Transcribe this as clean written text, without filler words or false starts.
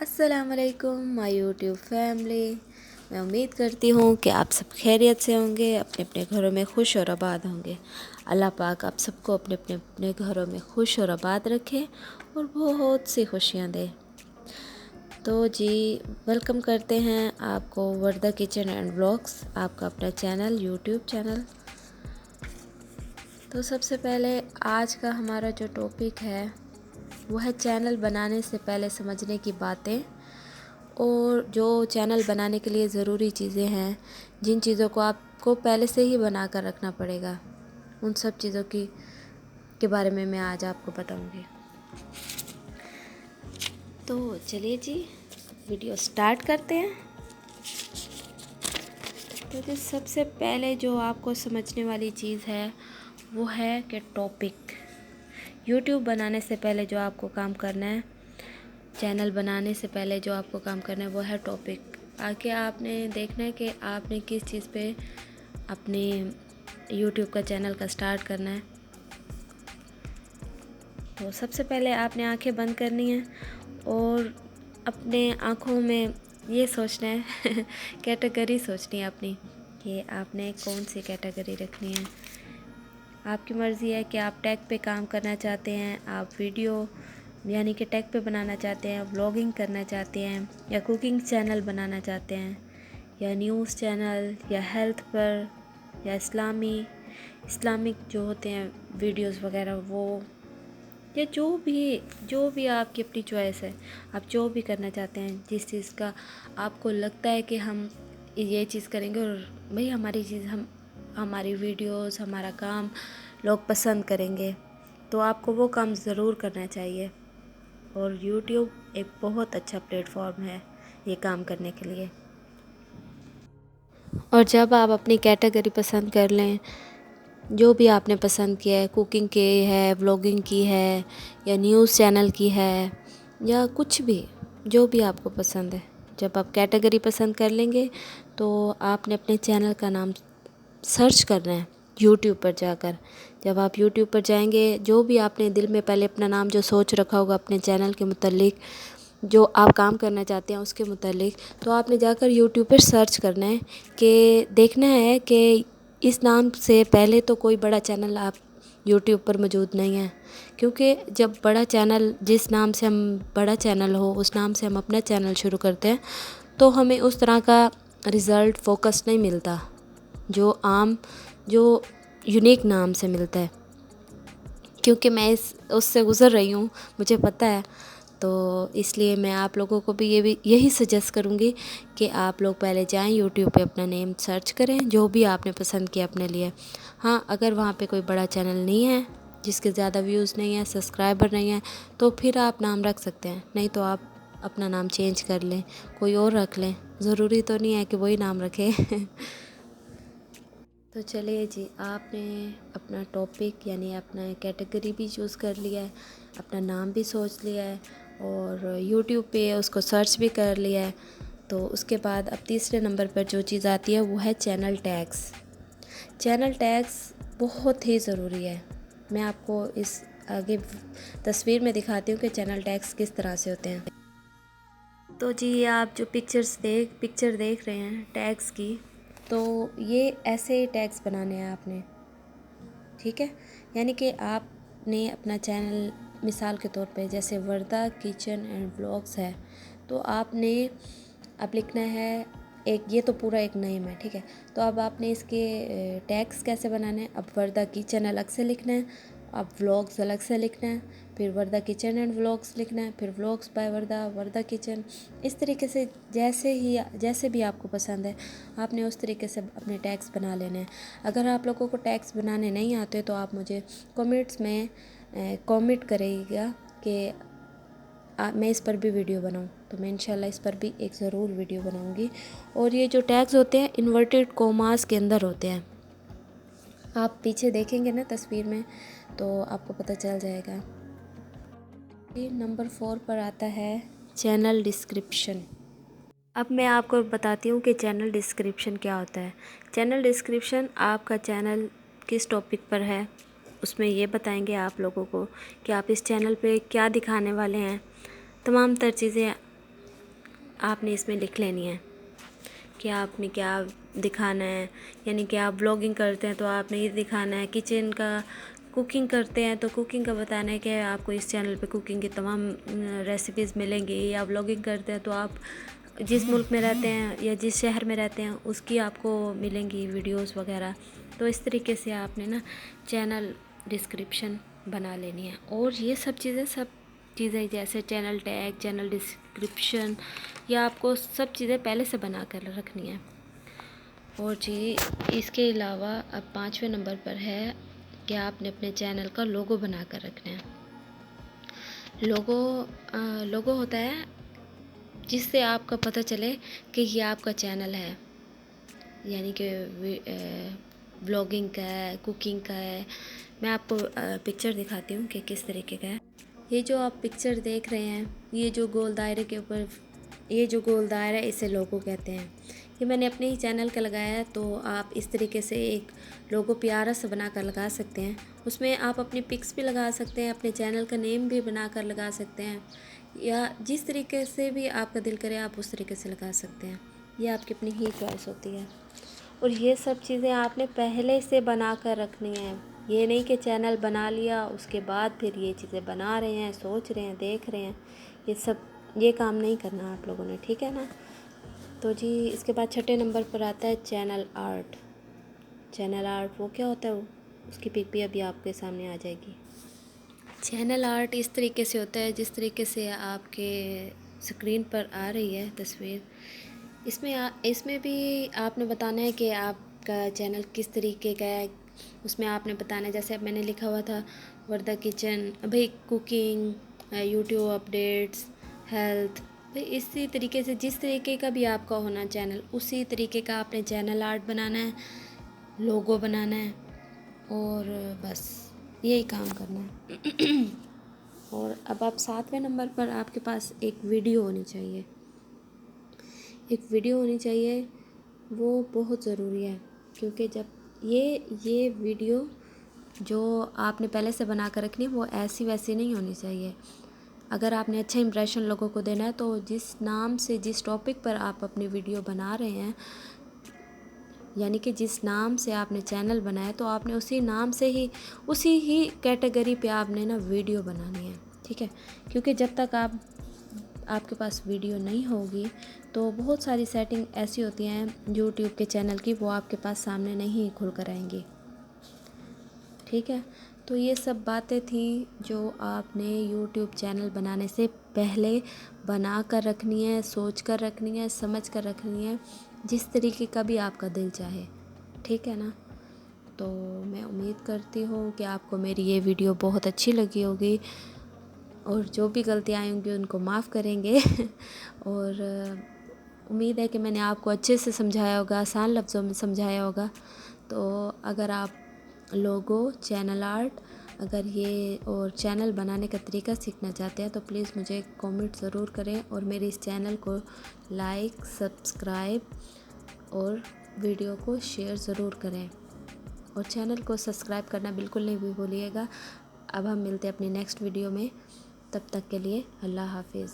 अस्सलाम वालेकुम my YouTube family. मैं उम्मीद करती हूँ कि आप सब खैरियत से होंगे, अपने अपने घरों में खुश और आबाद होंगे। अल्लाह पाक आप सबको अपने अपने अपने घरों में खुश और आबाद रखे और बहुत सी खुशियाँ दे। तो जी वेलकम करते हैं आपको वर्दा किचन एंड व्लॉग्स, आपका अपना चैनल, यूट्यूब चैनल। तो सबसे पहले आज का हमारा जो टॉपिक है वो है चैनल बनाने से पहले समझने की बातें, और जो चैनल बनाने के लिए ज़रूरी चीज़ें हैं, जिन चीज़ों को आपको पहले से ही बना कर रखना पड़ेगा, उन सब चीज़ों के बारे में मैं आज आपको बताऊंगी। तो चलिए जी वीडियो स्टार्ट करते हैं। तो जी सबसे पहले जो आपको समझने वाली चीज़ है वो है कि टॉपिक। यूट्यूब बनाने से पहले जो आपको काम करना है, चैनल बनाने से पहले जो आपको काम करना है वो है टॉपिक। आगे आपने देखना है कि आपने किस चीज़ पे अपने यूट्यूब का चैनल का स्टार्ट करना है। तो सबसे पहले आपने आंखें बंद करनी है और अपने आँखों में ये सोचना है कैटेगरी सोचनी है अपनी, कि आपने कौन सी कैटेगरी रखनी है। आपकी मर्ज़ी है कि आप टैग पे काम करना चाहते हैं, आप वीडियो यानी कि टैग पे बनाना चाहते हैं, व्लॉगिंग करना चाहते हैं, या कुकिंग चैनल बनाना चाहते हैं, या न्यूज़ चैनल, या हेल्थ पर, या इस्लामिक जो होते हैं वीडियोस वगैरह वो, या जो भी आपकी अपनी चॉइस है। आप जो भी करना चाहते हैं, जिस चीज़ का आपको लगता है कि हम ये चीज़ करेंगे और भाई हमारी वीडियोस, हमारा काम लोग पसंद करेंगे, तो आपको वो काम ज़रूर करना चाहिए। और YouTube एक बहुत अच्छा प्लेटफॉर्म है ये काम करने के लिए। और जब आप अपनी कैटेगरी पसंद कर लें, जो भी आपने पसंद किया है, कुकिंग की है, व्लॉगिंग की है, या न्यूज़ चैनल की है, या कुछ भी, जो भी आपको पसंद है, जब आप कैटेगरी पसंद कर लेंगे तो आपने अपने चैनल का नाम सर्च करना है यूट्यूब पर जाकर। जब आप यूट्यूब पर जाएंगे, जो भी आपने दिल में पहले अपना नाम जो सोच रखा होगा अपने चैनल के मुतालिक, जो आप काम करना चाहते हैं उसके मुतालिक, तो आपने जाकर यूट्यूब पर सर्च करना है कि देखना है कि इस नाम से पहले तो कोई बड़ा चैनल आप यूट्यूब पर मौजूद नहीं है। क्योंकि जब बड़ा चैनल, जिस नाम से हम बड़ा चैनल हो उस नाम से हम अपना चैनल शुरू करते हैं, तो हमें उस तरह का रिज़ल्ट फोकस नहीं मिलता जो यूनिक नाम से मिलता है। क्योंकि मैं उससे गुज़र रही हूँ, मुझे पता है। तो इसलिए मैं आप लोगों को भी यही सजेस्ट करूँगी कि आप लोग पहले जाएं यूट्यूब पे, अपना नेम सर्च करें जो भी आपने पसंद किया अपने लिए। हाँ, अगर वहाँ पे कोई बड़ा चैनल नहीं है, जिसके ज़्यादा व्यूज़ नहीं है, सब्सक्राइबर नहीं है, तो फिर आप नाम रख सकते हैं। नहीं तो आप अपना नाम चेंज कर लें, कोई और रख लें। ज़रूरी तो नहीं है कि वही नाम रखें। तो चलिए जी, आपने अपना टॉपिक यानी अपना कैटेगरी भी चूज़ कर लिया है, अपना नाम भी सोच लिया है, और यूट्यूब पे उसको सर्च भी कर लिया है। तो उसके बाद अब तीसरे नंबर पर जो चीज़ आती है वो है चैनल टैग्स। चैनल टैग्स बहुत ही ज़रूरी है। मैं आपको इस आगे तस्वीर में दिखाती हूँ कि चैनल टैग्स किस तरह से होते हैं। तो जी ये आप जो पिक्चर देख रहे हैं टैग्स की, तो ये ऐसे टैग्स बनाने हैं आपने, ठीक है। यानी कि आपने अपना चैनल, मिसाल के तौर पे जैसे वर्दा किचन एंड व्लॉग्स है, तो आपने अब लिखना है एक, ये तो पूरा एक नेम है, ठीक है। तो अब आपने इसके टैग्स कैसे बनाने हैं। अब वर्दा किचन अलग से लिखना है, अब व्लॉग्स अलग से लिखना है, फिर वर्दा किचन एंड व्लॉग्स लिखना है, फिर व्लॉग्स बाय वर्दा किचन। इस तरीके से जैसे भी आपको पसंद है, आपने उस तरीके से अपने टैग्स बना लेने हैं। अगर आप लोगों को टैग्स बनाने नहीं आते तो आप मुझे कमेंट्स में कमेंट करिएगा कि मैं इस पर भी वीडियो बनाऊं, तो मैं इंशाल्लाह इस पर भी एक ज़रूर वीडियो बनाऊंगी। और ये जो टैग्स होते हैं इन्वर्टेड कोमास के अंदर होते हैं। आप पीछे देखेंगे ना तस्वीर में तो आपको पता चल जाएगा। नंबर 4 पर आता है चैनल डिस्क्रिप्शन। अब मैं आपको बताती हूँ कि चैनल डिस्क्रिप्शन क्या होता है। चैनल डिस्क्रिप्शन आपका चैनल किस टॉपिक पर है उसमें ये बताएंगे आप लोगों को कि आप इस चैनल पे क्या दिखाने वाले हैं। तमाम तर चीज़ें آپ نے اس میں لکھ لینی ہے کہ آپ نے کیا دکھانا ہے. یعنی کہ آپ بلاگنگ کرتے ہیں تو آپ نے یہ دکھانا ہے. کچن کا کوکنگ کرتے ہیں تو کوکنگ کا بتانا ہے کہ آپ کو اس چینل پہ کوکنگ کی تمام ریسیپیز ملیں گی. یا بلاگنگ کرتے ہیں تو آپ جس ملک میں رہتے ہیں یا جس شہر میں رہتے ہیں اس کی آپ کو ملیں گی ویڈیوز وغیرہ. تو اس طریقے سے آپ نے نا چینل ڈسکرپشن بنا لینی ہے. اور یہ سب چیزیں جیسے چینل ٹیگ، چینل ڈسکرپشن، یہ آپ کو سب چیزیں پہلے سے بنا کر رکھنی ہے. اور جی اس کے علاوہ اب 5ویں نمبر پر ہے کہ آپ نے اپنے چینل کا لوگو بنا کر رکھنا ہے. لوگو ہوتا ہے جس سے آپ کا پتہ چلے کہ یہ آپ کا چینل ہے. یعنی کہ بلاگنگ کا ہے، کوکنگ کا ہے. میں آپ کو پکچر دکھاتی ہوں کہ کس طریقے کا ہے. یہ جو آپ پکچر دیکھ رہے ہیں، یہ جو گول دائرے کے اوپر یہ جو گول دائرہ ہے اسے لوگو کہتے ہیں. یہ میں نے اپنے ہی چینل کا لگایا ہے. تو آپ اس طریقے سے ایک لوگو پیارا سا بنا کر لگا سکتے ہیں. اس میں آپ اپنی پکس بھی لگا سکتے ہیں، اپنے چینل کا نیم بھی بنا کر لگا سکتے ہیں، یا جس طریقے سے بھی آپ کا دل کرے آپ اس طریقے سے لگا سکتے ہیں. یہ آپ کی اپنی ہی چوائس ہوتی ہے. اور یہ سب چیزیں آپ نے پہلے سے بنا کر رکھنی ہیں. یہ نہیں کہ چینل بنا لیا اس کے بعد پھر یہ چیزیں بنا رہے ہیں، سوچ رہے ہیں، دیکھ رہے ہیں. یہ کام نہیں کرنا آپ لوگوں نے، ٹھیک ہے نا. تو جی اس کے بعد 6 نمبر پر آتا ہے چینل آرٹ. چینل آرٹ وہ کیا ہوتا ہے؟ اس کی پک بھی ابھی آپ کے سامنے آ جائے گی. چینل آرٹ اس طریقے سے ہوتا ہے جس طریقے سے آپ کے اسکرین پر آ رہی ہے تصویر. اس میں بھی آپ نے بتانا ہے کہ آپ کا چینل کس طریقے کا ہے. اس میں آپ نے بتانا ہے جیسے اب میں نے لکھا ہوا تھا وردہ کچن، بھئی کوکنگ، یوٹیوب اپڈیٹس، ہیلتھ. بھئی اسی طریقے سے جس طریقے کا بھی آپ کا ہونا چینل، اسی طریقے کا آپ نے چینل آرٹ بنانا ہے، لوگو بنانا ہے، اور بس یہی کام کرنا ہے. اور اب آپ 7ویں نمبر پر آپ کے پاس ایک ویڈیو ہونی چاہیے. ایک ویڈیو ہونی چاہیے، وہ بہت ضروری ہے. کیونکہ جب یہ ویڈیو جو آپ نے پہلے سے بنا کر رکھنی وہ ایسی ویسی نہیں ہونی چاہیے. اگر آپ نے اچھا امپریشن لوگوں کو دینا ہے تو جس نام سے جس ٹاپک پر آپ اپنی ویڈیو بنا رہے ہیں، یعنی کہ جس نام سے آپ نے چینل بنایا تو آپ نے اسی نام سے اسی ہی کیٹیگری پہ آپ نے نا ویڈیو بنانی ہے، ٹھیک ہے. کیونکہ جب تک آپ کے پاس ویڈیو نہیں ہوگی تو بہت ساری سیٹنگ ایسی ہوتی ہیں یوٹیوب کے چینل کی، وہ آپ کے پاس سامنے نہیں کھل کر آئیں گی، ٹھیک ہے. تو یہ سب باتیں تھیں جو آپ نے یوٹیوب چینل بنانے سے پہلے بنا کر رکھنی ہے، سوچ کر رکھنی ہے، سمجھ کر رکھنی ہے، جس طریقے کا بھی آپ کا دل چاہے، ٹھیک ہے نا. تو میں امید کرتی ہوں کہ آپ کو میری یہ ویڈیو بہت اچھی لگی ہوگی، اور جو بھی غلطیاں آئیں گی ان کو معاف کریں گے. اور امید ہے کہ میں نے آپ کو اچھے سے سمجھایا ہوگا، آسان لفظوں میں سمجھایا ہوگا. تو اگر آپ لوگو، چینل آرٹ اور چینل بنانے کا طریقہ سیکھنا چاہتے ہیں تو پلیز مجھے کامنٹ ضرور کریں، اور میرے اس چینل کو لائک، سبسکرائب اور ویڈیو کو شیئر ضرور کریں. اور چینل کو سبسکرائب کرنا بالکل نہیں بھی بھولیے گا. اب ہم ملتے ہیں اپنی نیکسٹ ویڈیو میں. تب تک کے لیے اللہ حافظ.